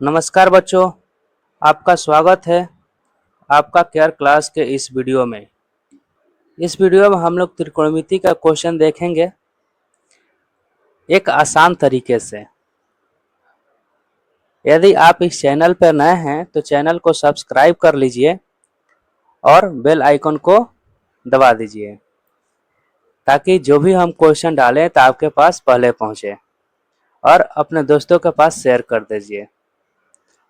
नमस्कार बच्चों, आपका स्वागत है आपका केयर क्लास के इस वीडियो में। इस वीडियो में हम लोग त्रिकोणमिति का क्वेश्चन देखेंगे एक आसान तरीके से। यदि आप इस चैनल पर नए हैं तो चैनल को सब्सक्राइब कर लीजिए और बेल आइकन को दबा दीजिए ताकि जो भी हम क्वेश्चन डालें तो आपके पास पहले पहुंचे, और अपने दोस्तों के पास शेयर कर दीजिए।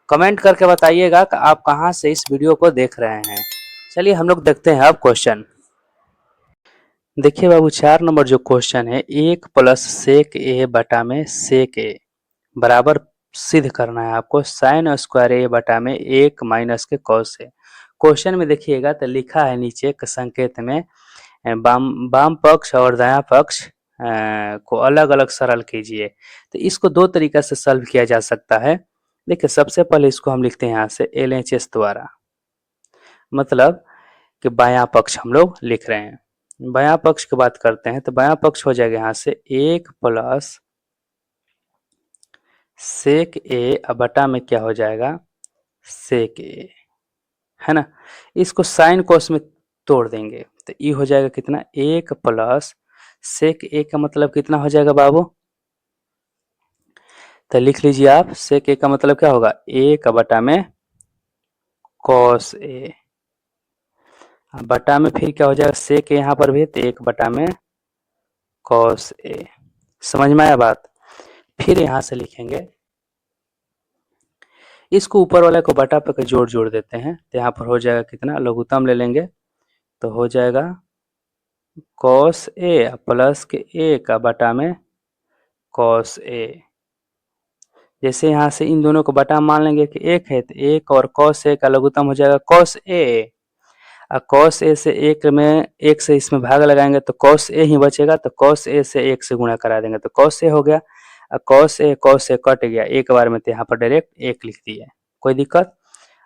कमेंट करके बताइएगा कि आप कहां से इस वीडियो को देख रहे हैं। चलिए हम लोग देखते हैं अब क्वेश्चन। देखिए बाबू, 4 नंबर जो क्वेश्चन है, 1 प्लस सेक ए बटा में सेक ए बराबर सिद्ध करना है आपको साइन स्क्वायर ए बटा में 1 माइनस के कॉस ए। क्वेश्चन में देखिएगा तो लिखा है नीचे के संकेत में वाम पक्ष और दायां पक्ष को अलग अलग सरल कीजिए। तो इसको दो तरीका से सॉल्व किया जा सकता है। देखिए सबसे पहले इसको हम लिखते हैं यहाँ से LHS द्वारा, मतलब कि बायां पक्ष हम लोग लिख रहे हैं। बायां पक्ष की बात करते हैं तो बायां पक्ष हो जाएगा यहाँ से 1 प्लस सेक ए बटा में क्या हो जाएगा सेक ए, है ना। इसको साइन कोस में तोड़ देंगे तो ये हो जाएगा कितना 1 प्लस सेक ए का मतलब कितना हो जाएगा बाबू, तो लिख लीजिए आप। सेक ए का मतलब क्या होगा 1 बटा में कॉस ए, बटा में फिर क्या हो जाएगा सेक ए यहाँ पर भी तो 1 बटा में कॉस ए। समझ में आया बात। फिर यहाँ से लिखेंगे, इसको ऊपर वाले को बटा पे जोड़ देते हैं तो यहाँ पर हो जाएगा कितना, लघुत्तम ले लेंगे तो हो जाएगा कॉस ए प्लस के ए का बटा में कॉस ए। जैसे यहाँ से इन दोनों को बटा मान लेंगे कि 1 है तो 1 और कॉस ए का लघुत्तम हो जाएगा कॉस ए, और कॉस ए से 1 में 1 से इसमें भाग लगाएंगे तो कॉस ए ही बचेगा, तो कॉस ए से 1 से गुणा करा देंगे तो कॉस ए हो गया। कॉस ए कट गया एक बार में तो यहाँ पर डायरेक्ट 1 लिख दिए, कोई दिक्कत।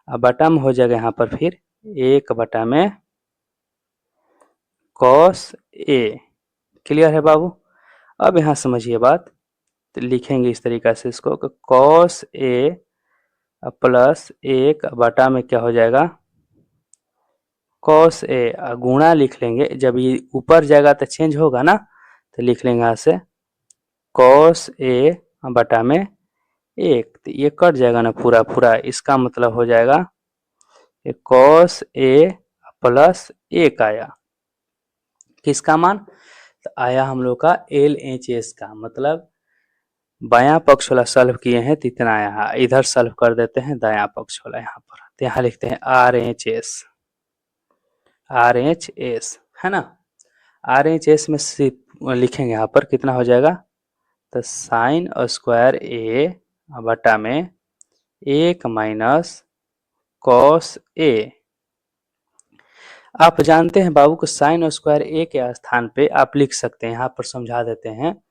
अब बटा में हो जाएगा यहाँ पर फिर 1 बटा में कॉस ए। क्लियर है बाबू। अब यहाँ समझिए बात, तो लिखेंगे इस तरीका से इसको कि कॉस ए प्लस 1 बटा में क्या हो जाएगा कॉस ए, गुणा लिख लेंगे। जब ये ऊपर जाएगा तो चेंज होगा ना, तो लिख लेंगे यहाँ से कॉस ए बटा में 1, तो ये कट जाएगा ना पूरा पूरा। इसका मतलब हो जाएगा कॉस ए प्लस 1 आया, किसका मान, तो आया हम लोग का LHS का, मतलब बायां पक्ष वाला सॉल्व किए हैं तो इतना आया। इधर सॉल्व कर देते हैं दायां पक्ष वाला यहाँ पर, तो यहाँ लिखते हैं RHS, है ना। RHS में सिर्फ लिखेंगे यहाँ पर कितना हो जाएगा, तो साइन स्क्वायर ए बटा में 1 माइनस कॉस ए। आप जानते हैं बाबू को साइन स्क्वायर ए के स्थान पे आप लिख सकते हैं, यहाँ पर समझा देते हैं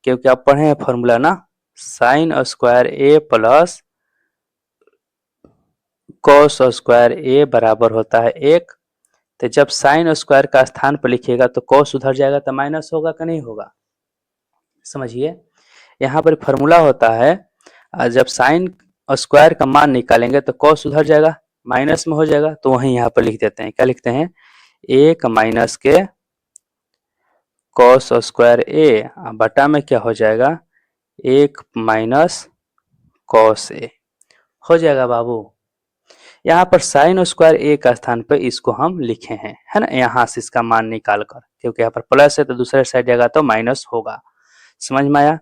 क्योंकि आप पढ़े हैं फॉर्मूला ना, साइन स्क्वायर ए प्लस कॉस स्क्वायर ए बराबर होता है 1। तो जब साइन स्क्वायर का स्थान पर लिखिएगा तो कॉस उधर जाएगा तो माइनस होगा कि नहीं होगा, समझिए। यहाँ पर फॉर्मूला होता है जब साइन स्क्वायर का मान निकालेंगे तो कॉस उधर जाएगा माइनस में हो जाएगा, तो वहीं यहाँ पर लिख देते हैं। क्या लिखते हैं 1 माइनस के कॉस स्क्वायर ए बटा में क्या हो जाएगा 1 माइनस कॉस ए हो जाएगा बाबू। यहाँ पर साइन स्क्वायर ए का स्थान पर इसको हम लिखे हैं, है ना, यहाँ से इसका मान निकाल कर, क्योंकि यहाँ पर प्लस है तो दूसरे साइड जाएगा तो माइनस होगा। समझ में आया।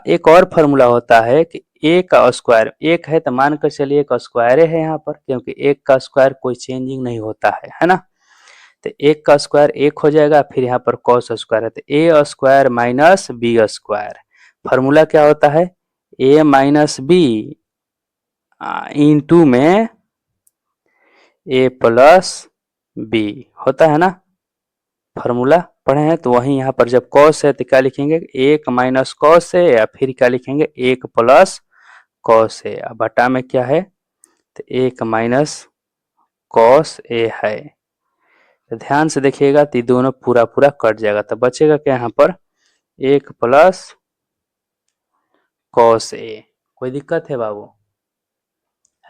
एक और फॉर्मूला होता है कि ए का स्क्वायर, एक है तो मान कर चलिए एक स्क्वायर है यहाँ पर, क्योंकि एक का स्क्वायर कोई चेंजिंग नहीं होता है ना। तो एक का स्क्वायर 1 हो जाएगा, फिर यहाँ पर कॉस स्क्वायर है तो A square minus B square. Formula क्या होता है ए माइनस बी इंटू में ए प्लस बी होता है ना, फॉर्मूला पढ़े हैं। तो वहीं यहाँ पर जब कॉस है तो क्या लिखेंगे 1 माइनस कॉस है, या फिर क्या लिखेंगे 1 प्लस कॉस है। अब बटा में क्या है तो 1 माइनस कॉस ए है। तो ध्यान से देखिएगा तो ये दोनों पूरा पूरा कट जाएगा, तो बचेगा क्या यहाँ पर 1 प्लस कॉस ए। कोई दिक्कत है बाबू।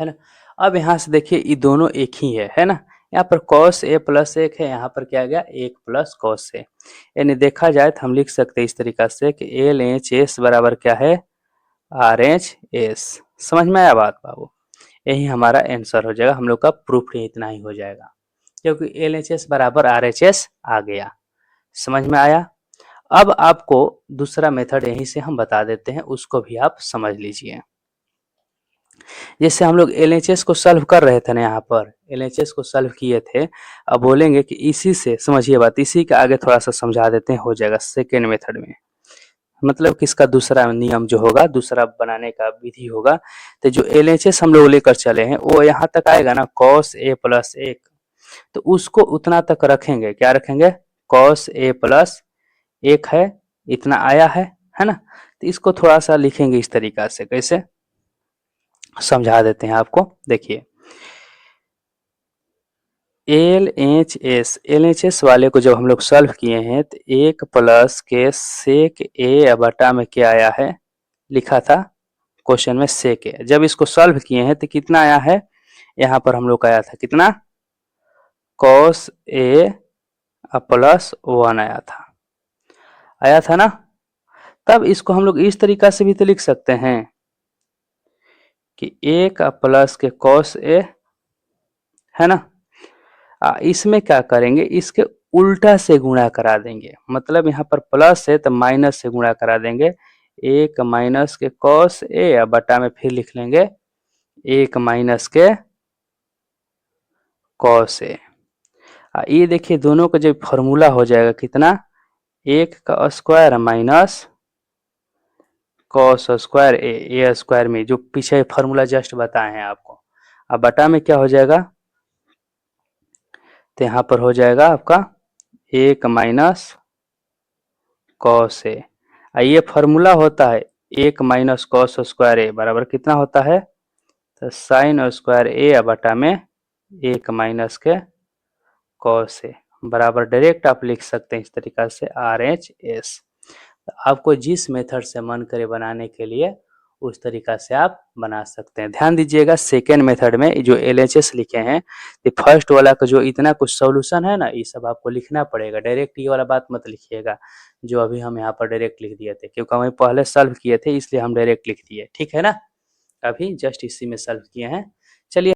है ना। अब यहाँ से देखिए ये दोनों एक ही है ना। यहाँ पर cos a प्लस 1 है, यहाँ पर क्या आ गया 1 प्लस cos a। यानी देखा जाए तो हम लिख सकते हैं इस तरीका से कि LHS बराबर क्या है RHS। समझ में आया बात बाबू? यही हमारा आंसर हो जाएगा, हम लोग का प्रूफ इतना ही हो जाएगा, क्योंकि LHS बराबर RHS आ गया। समझ में आया? अब आपको दूसरा मेथड यहीं से हम बता देते हैं, उसको भी आप समझ लीजिए। जैसे हम लोग LHS को सॉल्व कर रहे थे ना, यहाँ पर LHS को सॉल्व किए थे। अब बोलेंगे कि इसी से समझिए बात, इसी के आगे थोड़ा सा समझा देते हैं, हो जाएगा सेकेंड मेथड में। मतलब कि इसका दूसरा नियम जो होगा, दूसरा बनाने का विधि होगा। तो जो LHS हम लोग लेकर चले हैं वो यहाँ तक आएगा ना cos a प्लस 1, तो उसको उतना तक रखेंगे। क्या रखेंगे? cos a प्लस 1 है, इतना आया है ना। तो इसको थोड़ा सा लिखेंगे इस तरीका से, कैसे समझा देते हैं आपको। देखिए LHS वाले को जब हम लोग सॉल्व किए हैं तो 1 प्लस के सेक a बटा में क्या आया है, लिखा था क्वेश्चन में सेक a। जब इसको सॉल्व किए हैं तो कितना आया है, यहाँ पर हम लोग का आया था कितना cos a प्लस 1 आया था ना। तब इसको हम लोग इस तरीका से भी तो लिख सकते हैं कि 1 प्लस के cos a, है ना। इसमें क्या करेंगे, इसके उल्टा से गुणा करा देंगे। मतलब यहाँ पर प्लस है तो माइनस से गुणा करा देंगे। 1 माइनस के cos a बटा में फिर लिख लेंगे 1 माइनस के cos a। ये देखिए दोनों का जो फॉर्मूला हो जाएगा कितना, 1 का square minus cos square a square में जो पीछे फॉर्मूला जस्ट बताए हैं आपको। अब बटा में क्या हो जाएगा, तो यहाँ पर हो जाएगा आपका 1 माइनस cos a। ये फॉर्मूला होता है 1 माइनस cos स्क्वायर a बराबर कितना होता है, तो साइन स्क्वायर a बटा में 1 माइनस के cos a बराबर डायरेक्ट आप लिख सकते हैं इस तरीका से RHS। आपको जिस मेथड से मन करे बनाने के लिए उस तरीका से आप बना सकते हैं। ध्यान दीजिएगा सेकेंड मेथड में जो LHS लिखे हैं, ये फर्स्ट वाला का जो इतना कुछ सॉल्यूशन है ना, ये सब आपको लिखना पड़ेगा। डायरेक्ट ये वाला बात मत लिखिएगा जो अभी हम यहाँ पर डायरेक्ट लिख दिए थे, क्योंकि हम पहले सॉल्व किए थे इसलिए हम डायरेक्ट लिख दिए, ठीक है ना। अभी जस्ट इसी में सॉल्व किए हैं। चलिए